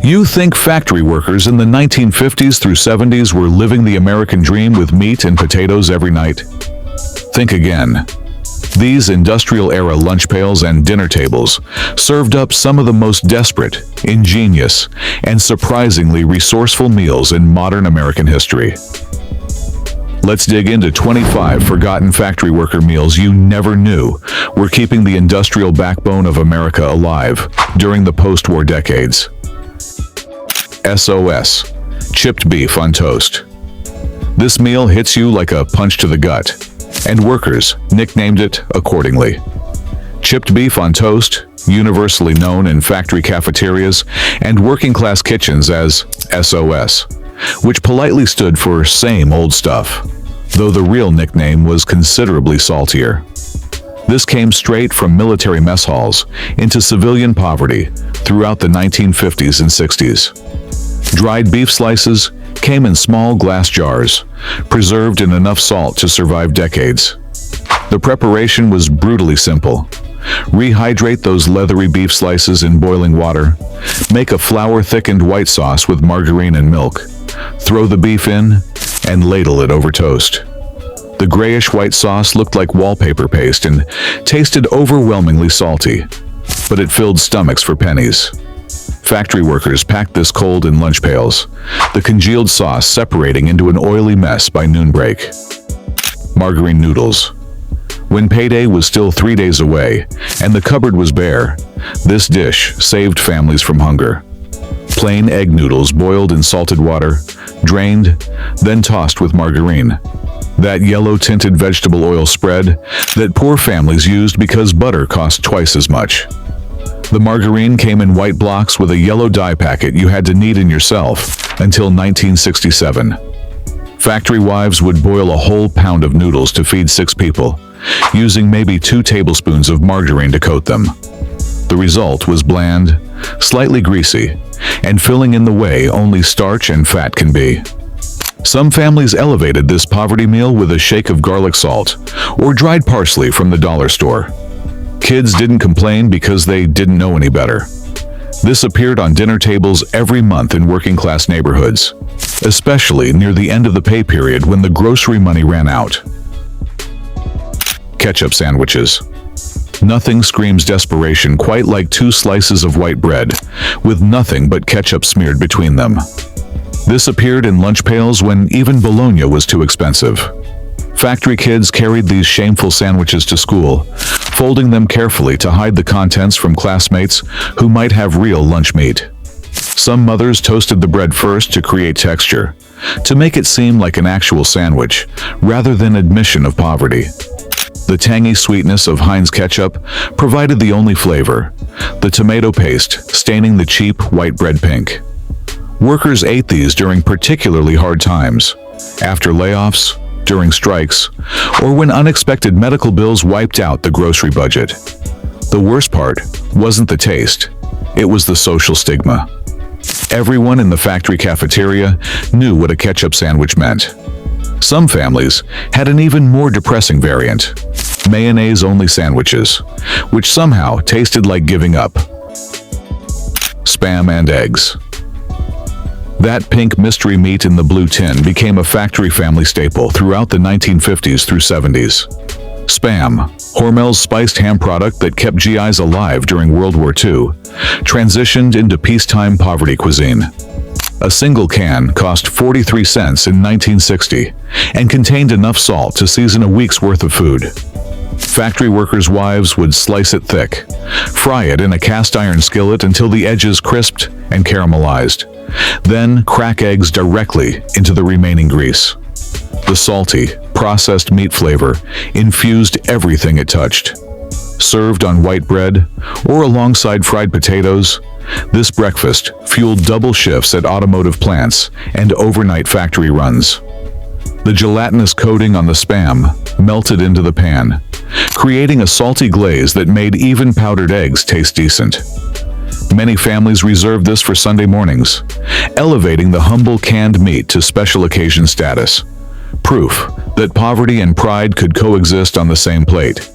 You think factory workers in the 1950s through 70s were living the American dream with meat and potatoes every night? Think again. These industrial-era lunch pails and dinner tables served up some of the most desperate, ingenious, and surprisingly resourceful meals in modern American history. Let's dig into 25 forgotten factory worker meals you never knew were keeping the industrial backbone of America alive during the post-war decades. SOS. Chipped beef on toast. This meal hits you like a punch to the gut, and workers nicknamed it accordingly. Chipped beef on toast, universally known in factory cafeterias and working-class kitchens as SOS, which politely stood for same old stuff, though the real nickname was considerably saltier. This came straight from military mess halls into civilian poverty throughout the 1950s and 60s. Dried beef slices came in small glass jars, preserved in enough salt to survive decades. The preparation was brutally simple. Rehydrate those leathery beef slices in boiling water, make a flour-thickened white sauce with margarine and milk, throw the beef in, and ladle it over toast. The grayish-white sauce looked like wallpaper paste and tasted overwhelmingly salty, but it filled stomachs for pennies. Factory workers packed this cold in lunch pails, the congealed sauce separating into an oily mess by noon break. Margarine noodles. When payday was still 3 days away and the cupboard was bare, this dish saved families from hunger. Plain egg noodles boiled in salted water, drained, then tossed with margarine. That yellow-tinted vegetable oil spread that poor families used because butter cost twice as much. The margarine came in white blocks with a yellow dye packet you had to knead in yourself until 1967. Factory wives would boil a whole pound of noodles to feed 6 people, using maybe 2 tablespoons of margarine to coat them. The result was bland, slightly greasy, and filling in the way only starch and fat can be. Some families elevated this poverty meal with a shake of garlic salt or dried parsley from the dollar store. Kids didn't complain because they didn't know any better. This appeared on dinner tables every month in working-class neighborhoods, especially near the end of the pay period when the grocery money ran out. Ketchup sandwiches. Nothing screams desperation quite like 2 slices of white bread, with nothing but ketchup smeared between them. This appeared in lunch pails when even bologna was too expensive. Factory kids carried these shameful sandwiches to school, folding them carefully to hide the contents from classmates who might have real lunch meat. Some mothers toasted the bread first to create texture, to make it seem like an actual sandwich, rather than admission of poverty. The tangy sweetness of Heinz ketchup provided the only flavor, the tomato paste staining the cheap white bread pink. Workers ate these during particularly hard times, after layoffs, during strikes, or when unexpected medical bills wiped out the grocery budget. The worst part wasn't the taste, it was the social stigma. Everyone in the factory cafeteria knew what a ketchup sandwich meant. Some families had an even more depressing variant, mayonnaise-only sandwiches, which somehow tasted like giving up. Spam and eggs. That pink mystery meat in the blue tin became a factory family staple throughout the 1950s through 70s. Spam, Hormel's spiced ham product that kept GIs alive during World War II, transitioned into peacetime poverty cuisine. A single can cost 43 cents in 1960 and contained enough salt to season a week's worth of food. Factory workers' wives would slice it thick, fry it in a cast-iron skillet until the edges crisped and caramelized, then crack eggs directly into the remaining grease. The salty, processed meat flavor infused everything it touched. Served on white bread or alongside fried potatoes, this breakfast fueled double shifts at automotive plants and overnight factory runs. The gelatinous coating on the Spam melted into the pan, creating a salty glaze that made even powdered eggs taste decent. Many families reserved this for Sunday mornings, elevating the humble canned meat to special occasion status. Proof that poverty and pride could coexist on the same plate.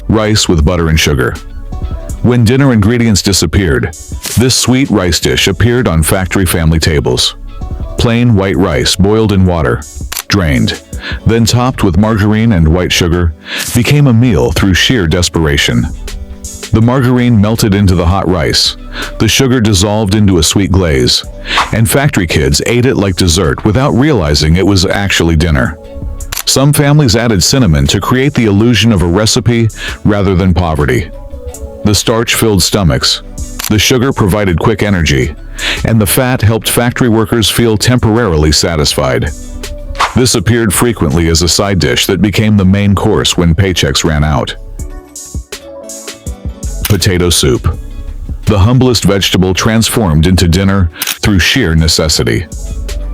Rice with butter and sugar. When dinner ingredients disappeared, this sweet rice dish appeared on factory family tables. Plain white rice boiled in water, drained, then topped with margarine and white sugar, became a meal through sheer desperation. The margarine melted into the hot rice, the sugar dissolved into a sweet glaze, and factory kids ate it like dessert without realizing it was actually dinner. Some families added cinnamon to create the illusion of a recipe rather than poverty. The starch filled stomachs, the sugar provided quick energy, and the fat helped factory workers feel temporarily satisfied. This appeared frequently as a side dish that became the main course when paychecks ran out. Potato soup. The humblest vegetable transformed into dinner through sheer necessity.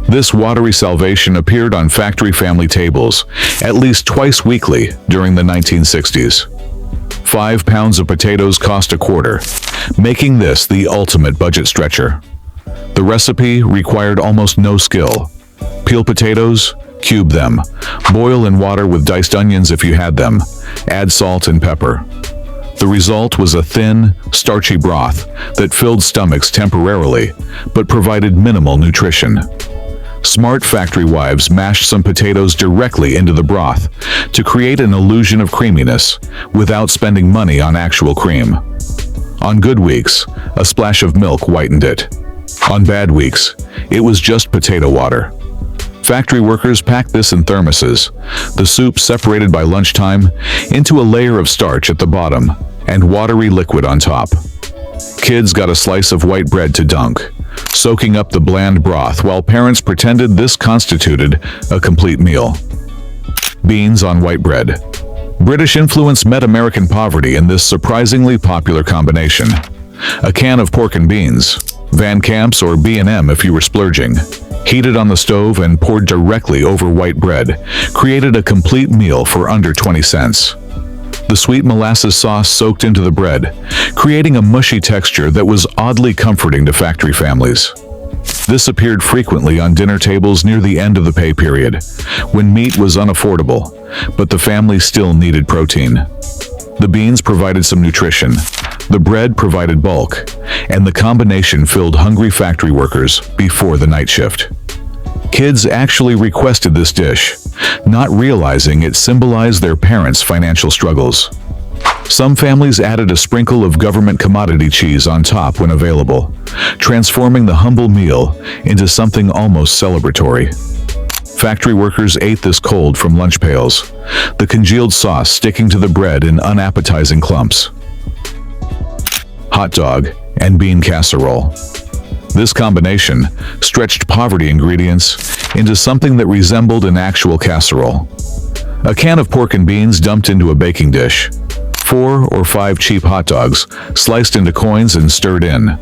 This watery salvation appeared on factory family tables at least twice weekly during the 1960s. 5 pounds of potatoes cost a quarter, making this the ultimate budget stretcher. The recipe required almost no skill. Peel potatoes, cube them, boil in water with diced onions if you had them, add salt and pepper. The result was a thin, starchy broth that filled stomachs temporarily, but provided minimal nutrition. Smart factory wives mashed some potatoes directly into the broth to create an illusion of creaminess without spending money on actual cream. On good weeks, a splash of milk whitened it. On bad weeks, it was just potato water. Factory workers packed this in thermoses, the soup separated by lunchtime into a layer of starch at the bottom and watery liquid on top. Kids got a slice of white bread to dunk, soaking up the bland broth while parents pretended this constituted a complete meal. Beans on white bread. British influence met American poverty in this surprisingly popular combination. A can of pork and beans, Van Camp's or B&M if you were splurging, heated on the stove and poured directly over white bread, created a complete meal for under 20 cents. The sweet molasses sauce soaked into the bread, creating a mushy texture that was oddly comforting to factory families. This appeared frequently on dinner tables near the end of the pay period, when meat was unaffordable, but the family still needed protein. The beans provided some nutrition, the bread provided bulk, and the combination filled hungry factory workers before the night shift. Kids actually requested this dish, not realizing it symbolized their parents' financial struggles. Some families added a sprinkle of government commodity cheese on top when available, transforming the humble meal into something almost celebratory. Factory workers ate this cold from lunch pails, the congealed sauce sticking to the bread in unappetizing clumps. Hot dog and bean casserole. This combination stretched poverty ingredients into something that resembled an actual casserole. A can of pork and beans dumped into a baking dish, 4 or 5 cheap hot dogs sliced into coins and stirred in,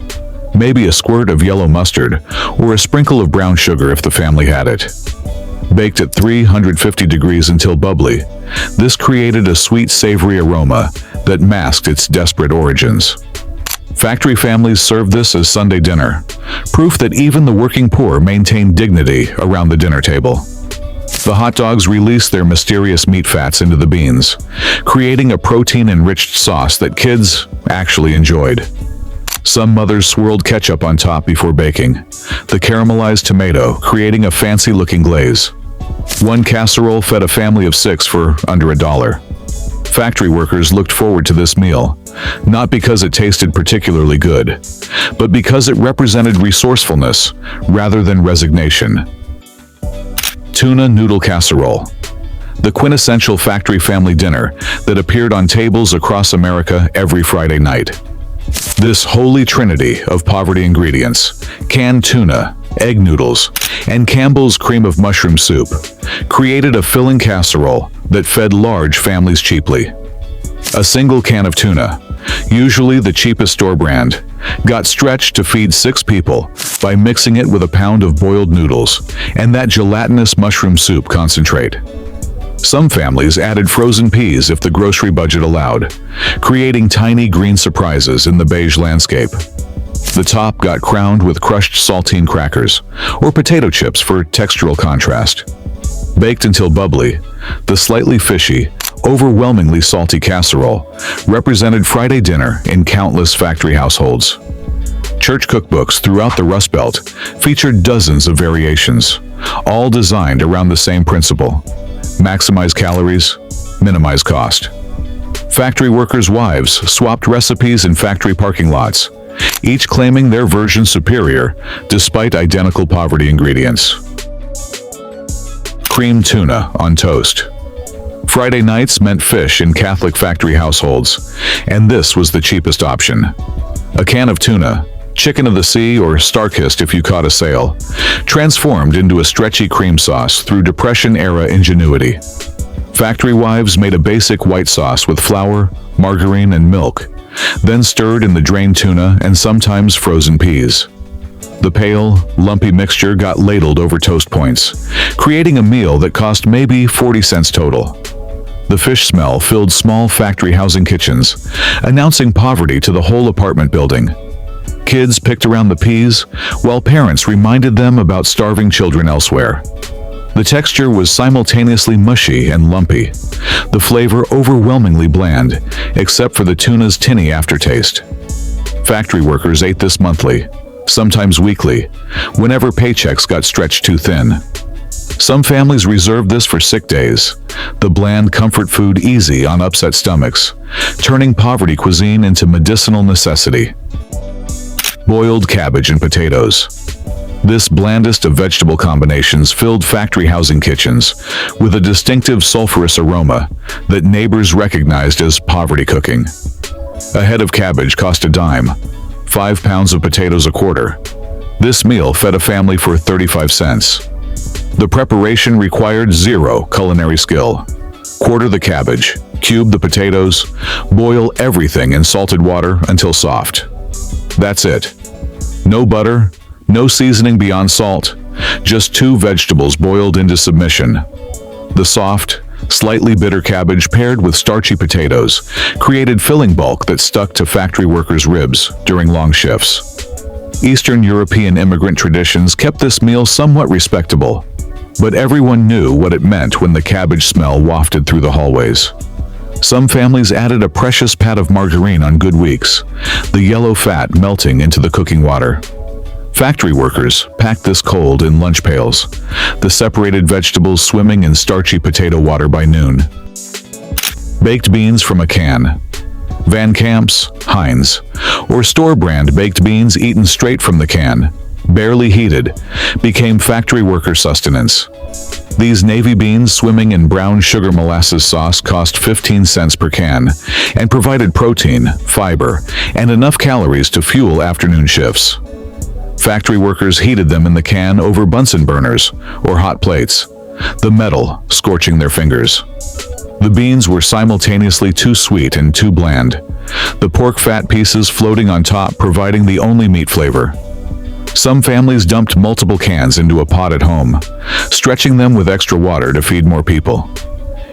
maybe a squirt of yellow mustard or a sprinkle of brown sugar if the family had it. Baked at 350 degrees until bubbly, this created a sweet savory aroma that masked its desperate origins. Factory families served this as Sunday dinner, proof that even the working poor maintained dignity around the dinner table. The hot dogs released their mysterious meat fats into the beans, creating a protein-enriched sauce that kids actually enjoyed. Some mothers swirled ketchup on top before baking, the caramelized tomato creating a fancy-looking glaze. One casserole fed a family of 6 for under $1. Factory workers looked forward to this meal, not because it tasted particularly good, but because it represented resourcefulness rather than resignation. Tuna noodle casserole. The quintessential factory family dinner that appeared on tables across America every Friday night. This holy trinity of poverty ingredients, canned tuna, egg noodles, and Campbell's cream of mushroom soup, created a filling casserole that fed large families cheaply. A single can of tuna, usually the cheapest store brand, got stretched to feed 6 people by mixing it with a pound of boiled noodles and that gelatinous mushroom soup concentrate. Some families added frozen peas if the grocery budget allowed, creating tiny green surprises in the beige landscape. The top got crowned with crushed saltine crackers or potato chips for textural contrast. Baked until bubbly, the slightly fishy, overwhelmingly salty casserole represented Friday dinner in countless factory households. Church cookbooks throughout the Rust Belt featured dozens of variations, all designed around the same principle: maximize calories, minimize cost. Factory workers' wives swapped recipes in factory parking lots, each claiming their version superior despite identical poverty ingredients. Creamed tuna on toast. Friday nights meant fish in Catholic factory households, and this was the cheapest option. A can of tuna, chicken of the sea, or Starkist if you caught a sale, transformed into a stretchy cream sauce through Depression-era ingenuity. Factory wives made a basic white sauce with flour, margarine, and milk, then stirred in the drained tuna and sometimes frozen peas. The pale, lumpy mixture got ladled over toast points, creating a meal that cost maybe 40 cents total. The fish smell filled small factory housing kitchens, announcing poverty to the whole apartment building. Kids picked around the peas, while parents reminded them about starving children elsewhere. The texture was simultaneously mushy and lumpy, the flavor overwhelmingly bland, except for the tuna's tinny aftertaste. Factory workers ate this monthly, sometimes weekly, whenever paychecks got stretched too thin. Some families reserved this for sick days, the bland comfort food easy on upset stomachs, turning poverty cuisine into medicinal necessity. Boiled cabbage and potatoes. This blandest of vegetable combinations filled factory housing kitchens with a distinctive sulfurous aroma that neighbors recognized as poverty cooking. A head of cabbage cost a dime, 5 pounds of potatoes a quarter. This meal fed a family for 35 cents. The preparation required zero culinary skill. Quarter the cabbage, cube the potatoes, boil everything in salted water until soft. That's it. No butter, no seasoning beyond salt, just 2 vegetables boiled into submission. The soft, slightly bitter cabbage paired with starchy potatoes created filling bulk that stuck to factory workers' ribs during long shifts. Eastern European immigrant traditions kept this meal somewhat respectable, but everyone knew what it meant when the cabbage smell wafted through the hallways. Some families added a precious pat of margarine on good weeks, the yellow fat melting into the cooking water. Factory workers packed this cold in lunch pails, the separated vegetables swimming in starchy potato water by noon. Baked beans from a can. Van Camp's, Heinz, or store-brand baked beans eaten straight from the can, barely heated, became factory worker sustenance. These navy beans swimming in brown sugar molasses sauce cost 15 cents per can and provided protein, fiber, and enough calories to fuel afternoon shifts. Factory workers heated them in the can over Bunsen burners or hot plates, the metal scorching their fingers. The beans were simultaneously too sweet and too bland, the pork fat pieces floating on top providing the only meat flavor. Some families dumped multiple cans into a pot at home, stretching them with extra water to feed more people.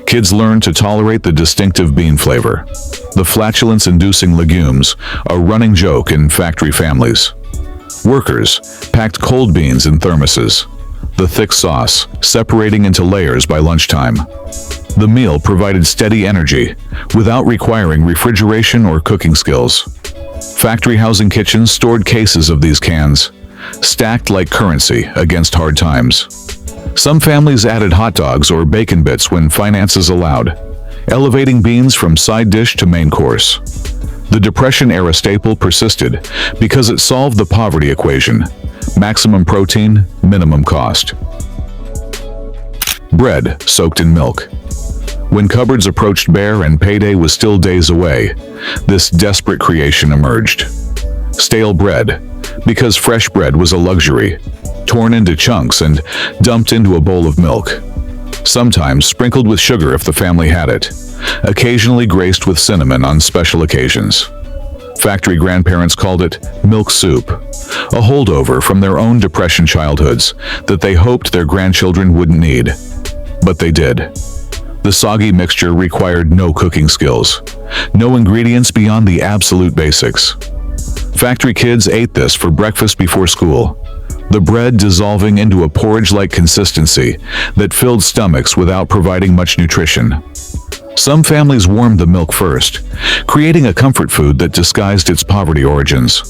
Kids learned to tolerate the distinctive bean flavor. The flatulence-inducing legumes, a running joke in factory families. Workers packed cold beans in thermoses, the thick sauce separating into layers by lunchtime. The meal provided steady energy without requiring refrigeration or cooking skills. Factory housing kitchens stored cases of these cans, stacked like currency against hard times. Some families added hot dogs or bacon bits when finances allowed, elevating beans from side dish to main course. The Depression-era staple persisted because it solved the poverty equation: maximum protein, minimum cost. Bread soaked in milk. When cupboards approached bare and payday was still days away, this desperate creation emerged. Stale bread, because fresh bread was a luxury, torn into chunks and dumped into a bowl of milk. Sometimes sprinkled with sugar if the family had it, occasionally graced with cinnamon on special occasions. Factory grandparents called it milk soup, a holdover from their own Depression childhoods that they hoped their grandchildren wouldn't need. But they did. The soggy mixture required no cooking skills, no ingredients beyond the absolute basics. Factory kids ate this for breakfast before school, the bread dissolving into a porridge-like consistency that filled stomachs without providing much nutrition. Some families warmed the milk first, creating a comfort food that disguised its poverty origins.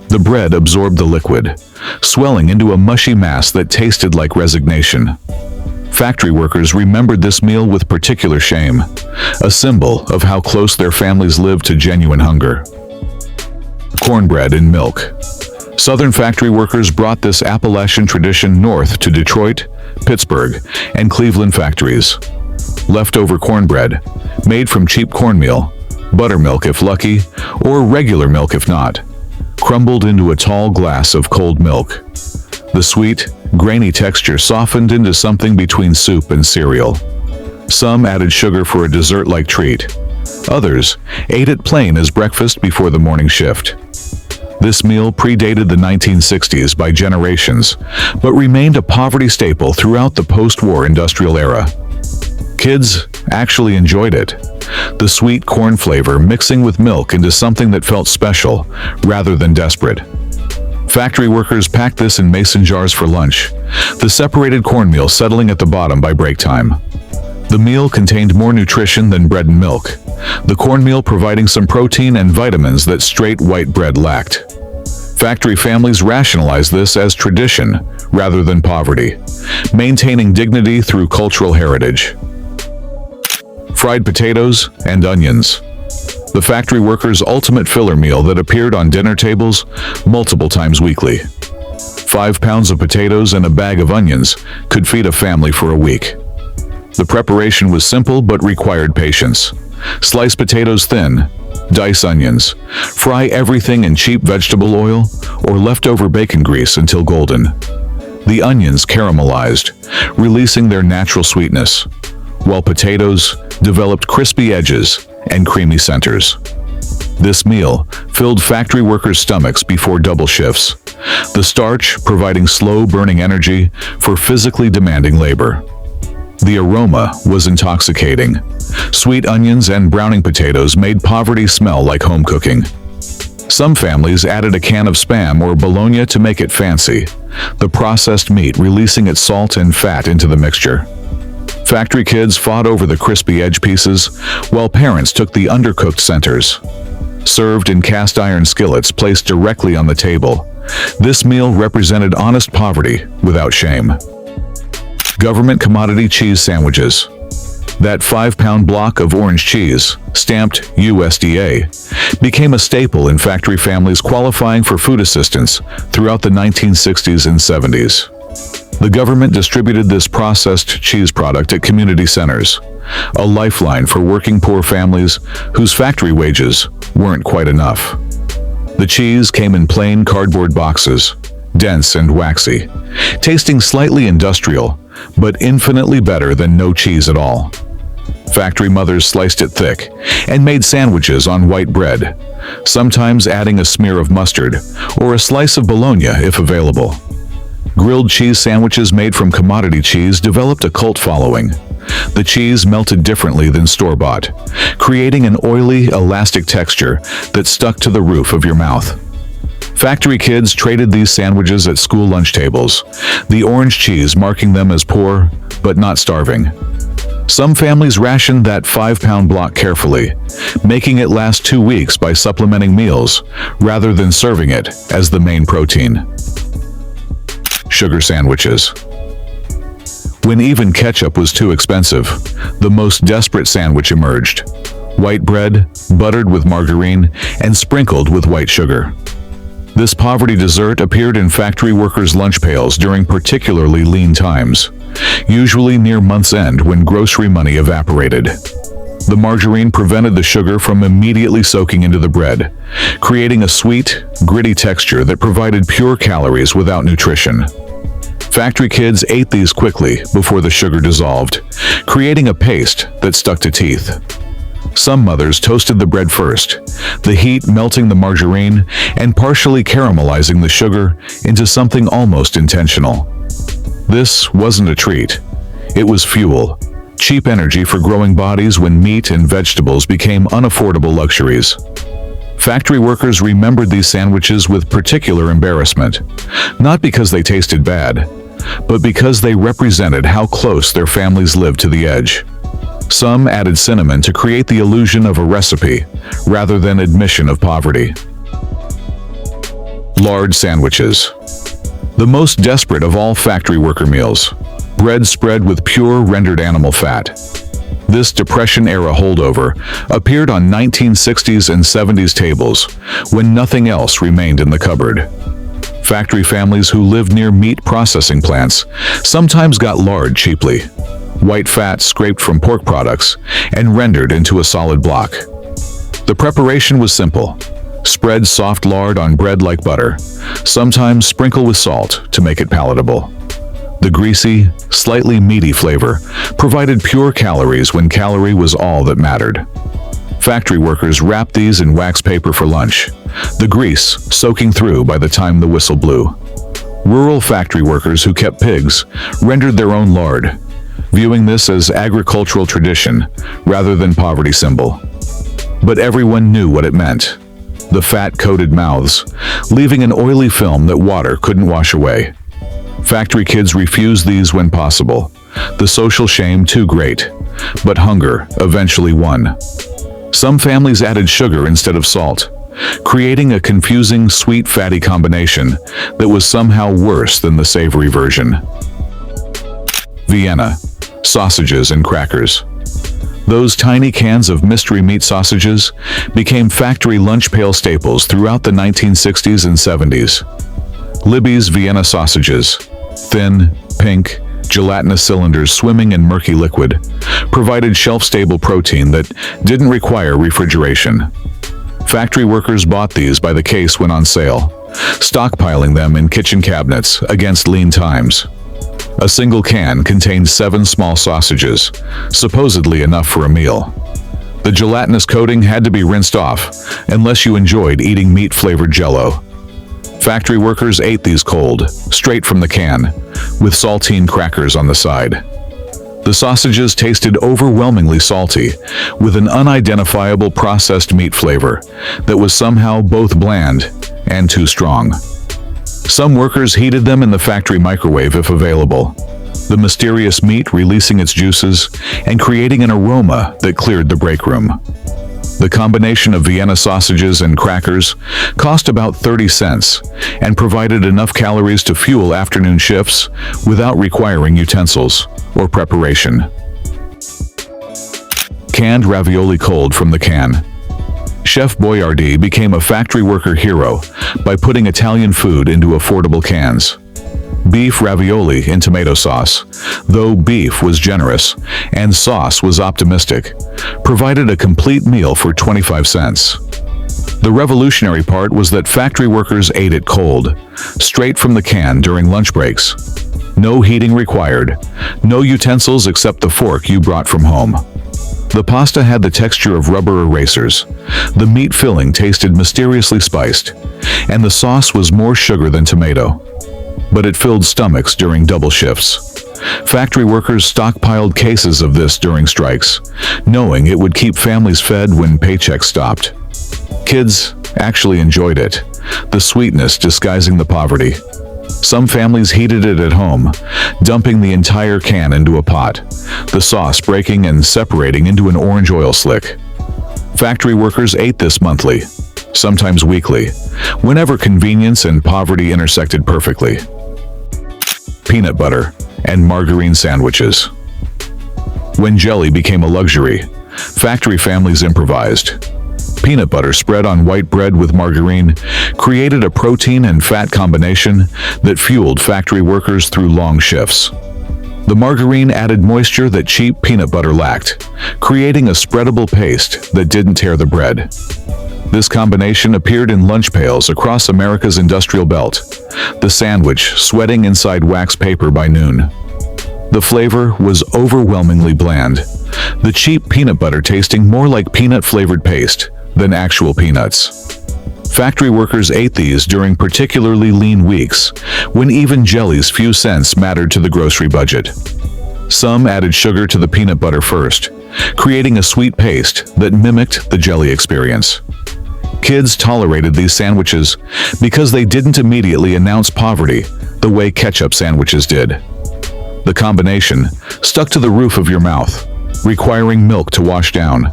The bread absorbed the liquid, swelling into a mushy mass that tasted like resignation. Factory workers remembered this meal with particular shame, a symbol of how close their families lived to genuine hunger. Cornbread and milk. Southern factory workers brought this Appalachian tradition north to Detroit, Pittsburgh, and Cleveland factories. Leftover cornbread, made from cheap cornmeal, buttermilk if lucky, or regular milk if not, crumbled into a tall glass of cold milk. The sweet, grainy texture softened into something between soup and cereal. Some added sugar for a dessert-like treat. Others ate it plain as breakfast before the morning shift. This meal predated the 1960s by generations, but remained a poverty staple throughout the post-war industrial era. Kids actually enjoyed it, the sweet corn flavor mixing with milk into something that felt special rather than desperate. Factory workers packed this in mason jars for lunch, the separated cornmeal settling at the bottom by break time. The meal contained more nutrition than bread and milk, the cornmeal providing some protein and vitamins that straight white bread lacked. Factory families rationalized this as tradition rather than poverty, maintaining dignity through cultural heritage. Fried potatoes and onions. The factory workers' ultimate filler meal that appeared on dinner tables multiple times weekly. 5 pounds of potatoes and a bag of onions could feed a family for a week. The preparation was simple but required patience. Slice potatoes thin, dice onions, fry everything in cheap vegetable oil or leftover bacon grease until golden. The onions caramelized, releasing their natural sweetness, while potatoes developed crispy edges and creamy centers. This meal filled factory workers' stomachs before double shifts, the starch providing slow-burning energy for physically demanding labor. The aroma was intoxicating. Sweet onions and browning potatoes made poverty smell like home cooking. Some families added a can of Spam or bologna to make it fancy, the processed meat releasing its salt and fat into the mixture. Factory kids fought over the crispy edge pieces, while parents took the undercooked centers. Served in cast iron skillets placed directly on the table, this meal represented honest poverty without shame. Government commodity cheese sandwiches. That 5-pound block of orange cheese, stamped USDA, became a staple in factory families qualifying for food assistance throughout the 1960s and 70s. The government distributed this processed cheese product at community centers, a lifeline for working poor families whose factory wages weren't quite enough. The cheese came in plain cardboard boxes, dense and waxy, tasting slightly industrial, but infinitely better than no cheese at all. Factory mothers sliced it thick and made sandwiches on white bread, sometimes adding a smear of mustard or a slice of bologna if available. Grilled cheese sandwiches made from commodity cheese developed a cult following. The cheese melted differently than store-bought, creating an oily, elastic texture that stuck to the roof of your mouth. Factory kids traded these sandwiches at school lunch tables, the orange cheese marking them as poor, but not starving. Some families rationed that 5-pound block carefully, making it last 2 weeks by supplementing meals rather than serving it as the main protein. Sugar sandwiches. When even ketchup was too expensive, the most desperate sandwich emerged. White bread, buttered with margarine, and sprinkled with white sugar. This poverty dessert appeared in factory workers' lunch pails during particularly lean times, usually near month's end when grocery money evaporated. The margarine prevented the sugar from immediately soaking into the bread, creating a sweet, gritty texture that provided pure calories without nutrition. Factory kids ate these quickly before the sugar dissolved, creating a paste that stuck to teeth. Some mothers toasted the bread first, the heat melting the margarine and partially caramelizing the sugar into something almost intentional. This wasn't a treat. It was fuel, cheap energy for growing bodies when meat and vegetables became unaffordable luxuries. Factory workers remembered these sandwiches with particular embarrassment, not because they tasted bad, but because they represented how close their families lived to the edge. Some added cinnamon to create the illusion of a recipe, rather than admission of poverty. Lard sandwiches. The most desperate of all factory worker meals. Bread spread with pure rendered animal fat. This Depression-era holdover appeared on 1960s and 70s tables when nothing else remained in the cupboard. Factory families who lived near meat processing plants sometimes got lard cheaply. White fat scraped from pork products and rendered into a solid block. The preparation was simple. Spread soft lard on bread like butter, sometimes sprinkle with salt to make it palatable. The greasy, slightly meaty flavor provided pure calories when calorie was all that mattered. Factory workers wrapped these in wax paper for lunch, the grease soaking through by the time the whistle blew. Rural factory workers who kept pigs rendered their own lard, viewing this as agricultural tradition rather than poverty symbol. But everyone knew what it meant. The fat-coated mouths, leaving an oily film that water couldn't wash away. Factory kids refused these when possible, the social shame too great, but hunger eventually won. Some families added sugar instead of salt, creating a confusing sweet fatty combination that was somehow worse than the savory version. Vienna, sausages and crackers. Those tiny cans of mystery meat sausages became factory lunch pail staples throughout the 1960s and 70s. Libby's Vienna sausages, thin, pink, gelatinous cylinders swimming in murky liquid, provided shelf-stable protein that didn't require refrigeration. Factory workers bought these by the case when on sale, stockpiling them in kitchen cabinets against lean times. A single can contained 7 small sausages, supposedly enough for a meal. The gelatinous coating had to be rinsed off, unless you enjoyed eating meat-flavored Jell-O. Factory workers ate these cold, straight from the can, with saltine crackers on the side. The sausages tasted overwhelmingly salty, with an unidentifiable processed meat flavor that was somehow both bland and too strong. Some workers heated them in the factory microwave if available, the mysterious meat releasing its juices and creating an aroma that cleared the break room. The combination of Vienna sausages and crackers cost about 30 cents and provided enough calories to fuel afternoon shifts without requiring utensils or preparation. Canned ravioli cold from the can. Chef Boyardee became a factory worker hero by putting Italian food into affordable cans. Beef ravioli in tomato sauce, though beef was generous and sauce was optimistic, provided a complete meal for 25 cents. The revolutionary part was that factory workers ate it cold, straight from the can during lunch breaks. No heating required, no utensils except the fork you brought from home. The pasta had the texture of rubber erasers, the meat filling tasted mysteriously spiced, and the sauce was more sugar than tomato. But it filled stomachs during double shifts. Factory workers stockpiled cases of this during strikes, knowing it would keep families fed when paychecks stopped. Kids actually enjoyed it, the sweetness disguising the poverty. Some families heated it at home, dumping the entire can into a pot, the sauce breaking and separating into an orange oil slick. Factory workers ate this monthly, sometimes weekly, whenever convenience and poverty intersected perfectly. Peanut butter and margarine sandwiches. When jelly became a luxury, factory families improvised. Peanut butter spread on white bread with margarine created a protein and fat combination that fueled factory workers through long shifts. The margarine added moisture that cheap peanut butter lacked, creating a spreadable paste that didn't tear the bread. This combination appeared in lunch pails across America's industrial belt, the sandwich sweating inside wax paper by noon. The flavor was overwhelmingly bland, the cheap peanut butter tasting more like peanut-flavored paste than actual peanuts. Factory workers ate these during particularly lean weeks, when even jelly's few cents mattered to the grocery budget. Some added sugar to the peanut butter first, creating a sweet paste that mimicked the jelly experience. Kids tolerated these sandwiches because they didn't immediately announce poverty the way ketchup sandwiches did. The combination stuck to the roof of your mouth, requiring milk to wash down,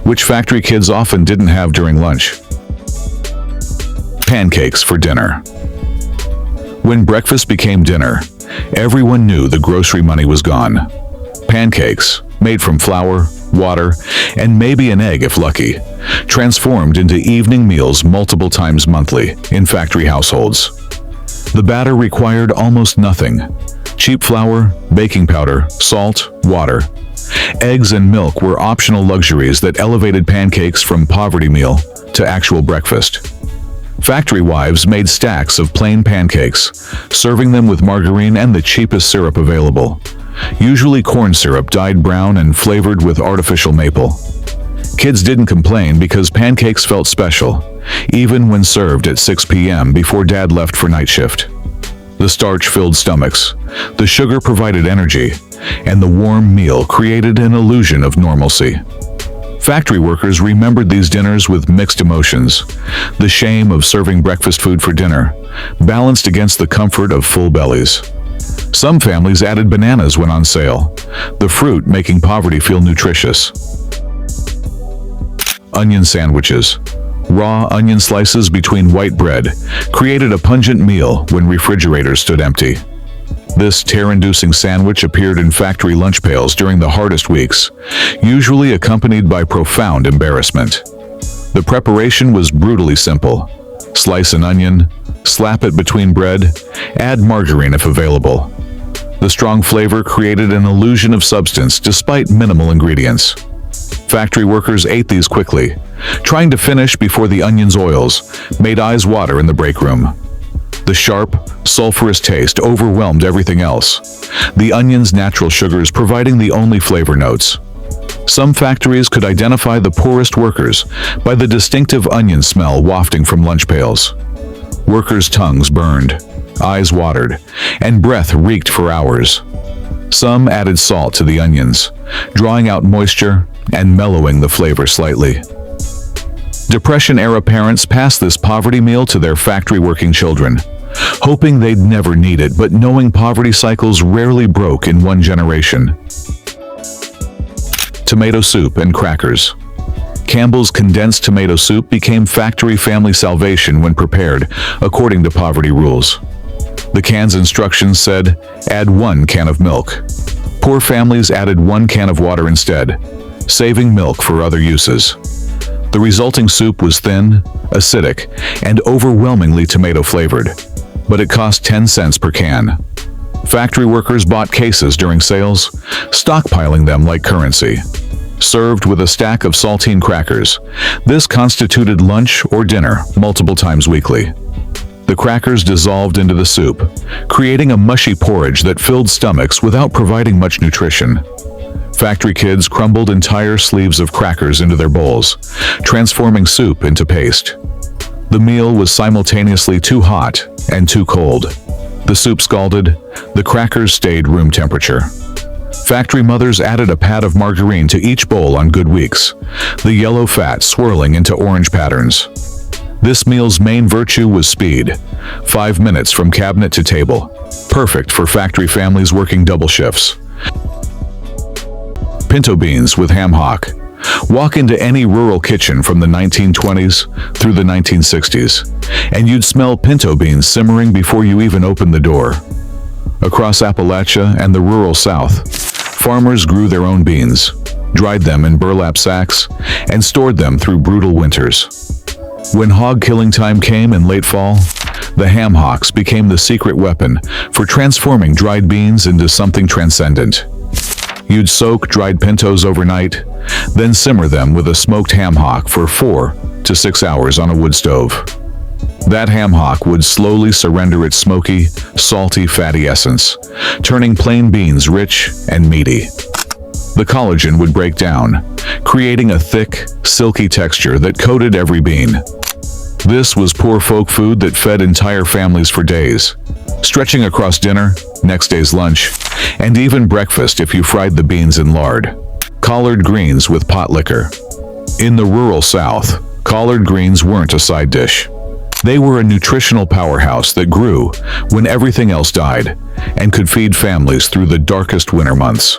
which factory kids often didn't have during lunch. Pancakes for dinner. When breakfast became dinner, everyone knew the grocery money was gone. Pancakes, made from flour, water, and maybe an egg if lucky, transformed into evening meals multiple times monthly in factory households. The batter required almost nothing: cheap flour, baking powder, salt, water. Eggs and milk were optional luxuries that elevated pancakes from poverty meal to actual breakfast. Factory wives made stacks of plain pancakes, serving them with margarine and the cheapest syrup available, usually corn syrup dyed brown and flavored with artificial maple. Kids didn't complain because pancakes felt special, even when served at 6 p.m. before Dad left for night shift. The starch filled stomachs, the sugar provided energy, and the warm meal created an illusion of normalcy. Factory workers remembered these dinners with mixed emotions: the shame of serving breakfast food for dinner, balanced against the comfort of full bellies. Some families added bananas when on sale, the fruit making poverty feel nutritious. Onion sandwiches. Raw onion slices between white bread created a pungent meal when refrigerators stood empty. This tear-inducing sandwich appeared in factory lunch pails during the hardest weeks, usually accompanied by profound embarrassment. The preparation was brutally simple. Slice an onion, slap it between bread, add margarine if available. The strong flavor created an illusion of substance despite minimal ingredients. Factory workers ate these quickly, trying to finish before the onion's oils made eyes water in the break room. The sharp, sulfurous taste overwhelmed everything else, the onion's natural sugars providing the only flavor notes. Some factories could identify the poorest workers by the distinctive onion smell wafting from lunch pails. Workers' tongues burned, eyes watered, and breath reeked for hours. Some added salt to the onions, drawing out moisture and mellowing the flavor slightly. Depression-era parents passed this poverty meal to their factory-working children, hoping they'd never need it, but knowing poverty cycles rarely broke in one generation. Tomato soup and crackers. Campbell's condensed tomato soup became factory family salvation when prepared according to poverty rules. The can's instructions said, add 1 can of milk. Poor families added 1 can of water instead, saving milk for other uses. The resulting soup was thin, acidic, and overwhelmingly tomato-flavored, but it cost 10 cents per can. Factory workers bought cases during sales, stockpiling them like currency. Served with a stack of saltine crackers, this constituted lunch or dinner multiple times weekly. The crackers dissolved into the soup, creating a mushy porridge that filled stomachs without providing much nutrition. Factory kids crumbled entire sleeves of crackers into their bowls, transforming soup into paste. The meal was simultaneously too hot and too cold. The soup scalded, the crackers stayed room temperature. Factory mothers added a pat of margarine to each bowl on good weeks, the yellow fat swirling into orange patterns. This meal's main virtue was speed, 5 minutes from cabinet to table, perfect for factory families working double shifts. Pinto beans with ham hock. Walk into any rural kitchen from the 1920s through the 1960s, and you'd smell pinto beans simmering before you even opened the door. Across Appalachia and the rural South, farmers grew their own beans, dried them in burlap sacks, and stored them through brutal winters. When hog killing time came in late fall, the ham hocks became the secret weapon for transforming dried beans into something transcendent. You'd soak dried pintos overnight, then simmer them with a smoked ham hock for 4 to 6 hours on a wood stove. That ham hock would slowly surrender its smoky, salty, fatty essence, turning plain beans rich and meaty. The collagen would break down, creating a thick, silky texture that coated every bean. This was poor folk food that fed entire families for days, stretching across dinner, next day's lunch, and even breakfast if you fried the beans in lard. Collard greens with pot liquor. In the rural South, collard greens weren't a side dish. They were a nutritional powerhouse that grew when everything else died and could feed families through the darkest winter months.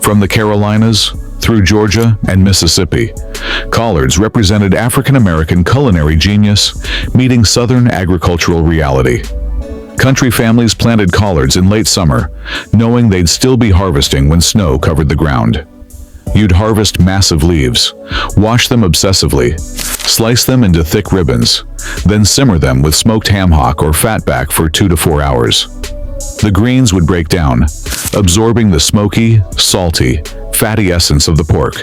From the Carolinas through Georgia and Mississippi, collards represented African American culinary genius meeting Southern agricultural reality. Country families planted collards in late summer, knowing they'd still be harvesting when snow covered the ground. You'd harvest massive leaves, wash them obsessively, slice them into thick ribbons, then simmer them with smoked ham hock or fatback for 2 to 4 hours. The greens would break down, absorbing the smoky, salty, fatty essence of the pork.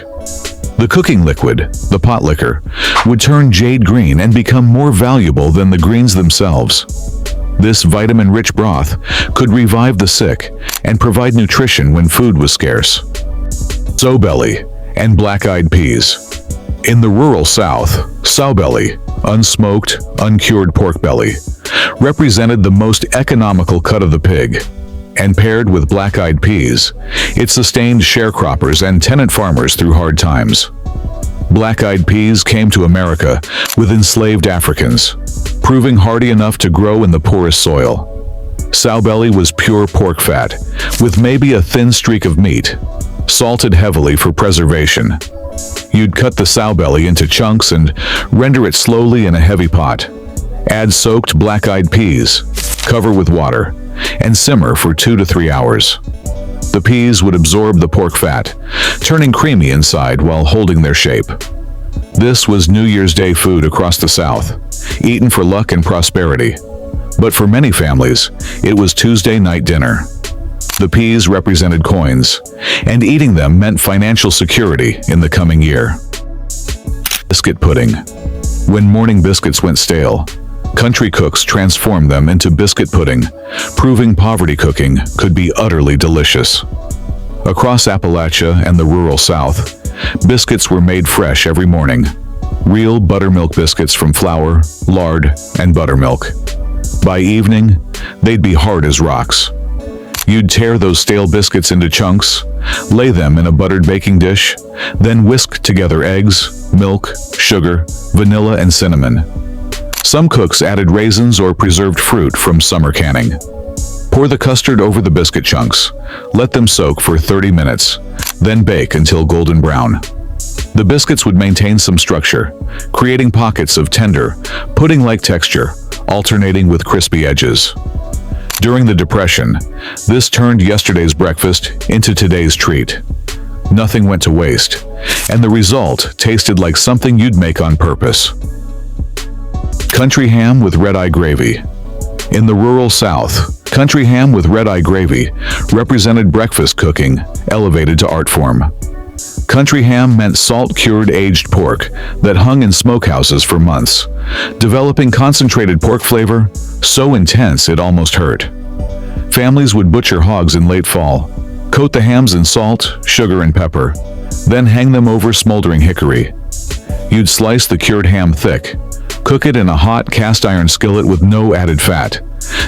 The cooking liquid, the pot liquor, would turn jade green and become more valuable than the greens themselves. This vitamin-rich broth could revive the sick and provide nutrition when food was scarce. Sowbelly and black-eyed peas. In the rural South, sowbelly, unsmoked, uncured pork belly, represented the most economical cut of the pig, and paired with black-eyed peas, it sustained sharecroppers and tenant farmers through hard times. Black-eyed peas came to America with enslaved Africans, proving hardy enough to grow in the poorest soil. Sowbelly was pure pork fat, with maybe a thin streak of meat, salted heavily for preservation. You'd cut the sowbelly into chunks and render it slowly in a heavy pot. Add soaked black-eyed peas, cover with water, and simmer for 2 to 3 hours. The peas would absorb the pork fat, turning creamy inside while holding their shape. This was New Year's Day food across the South, eaten for luck and prosperity. But for many families, it was Tuesday night dinner. The peas represented coins, and eating them meant financial security in the coming year. Biscuit pudding. When morning biscuits went stale, country cooks transformed them into biscuit pudding, proving poverty cooking could be utterly delicious. Across Appalachia and the rural South, biscuits were made fresh every morning. Real buttermilk biscuits from flour, lard, and buttermilk. By evening, they'd be hard as rocks. You'd tear those stale biscuits into chunks, lay them in a buttered baking dish, then whisk together eggs, milk, sugar, vanilla, and cinnamon. Some cooks added raisins or preserved fruit from summer canning. Pour the custard over the biscuit chunks, let them soak for 30 minutes, then bake until golden brown. The biscuits would maintain some structure, creating pockets of tender, pudding-like texture, alternating with crispy edges. During the Depression, this turned yesterday's breakfast into today's treat. Nothing went to waste, and the result tasted like something you'd make on purpose. Country ham with red-eye gravy. In the rural South, country ham with red-eye gravy represented breakfast cooking elevated to art form. Country ham meant salt-cured aged pork that hung in smokehouses for months, developing concentrated pork flavor so intense it almost hurt. Families would butcher hogs in late fall, coat the hams in salt, sugar, and pepper, then hang them over smoldering hickory. You'd slice the cured ham thick, cook it in a hot cast-iron skillet with no added fat,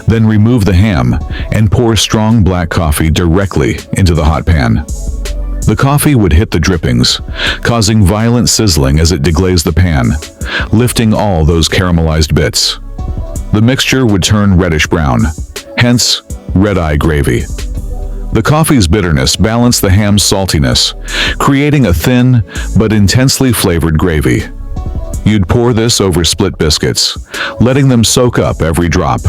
then remove the ham and pour strong black coffee directly into the hot pan. The coffee would hit the drippings, causing violent sizzling as it deglazed the pan, lifting all those caramelized bits. The mixture would turn reddish-brown, hence red-eye gravy. The coffee's bitterness balanced the ham's saltiness, creating a thin but intensely flavored gravy. You'd pour this over split biscuits, letting them soak up every drop.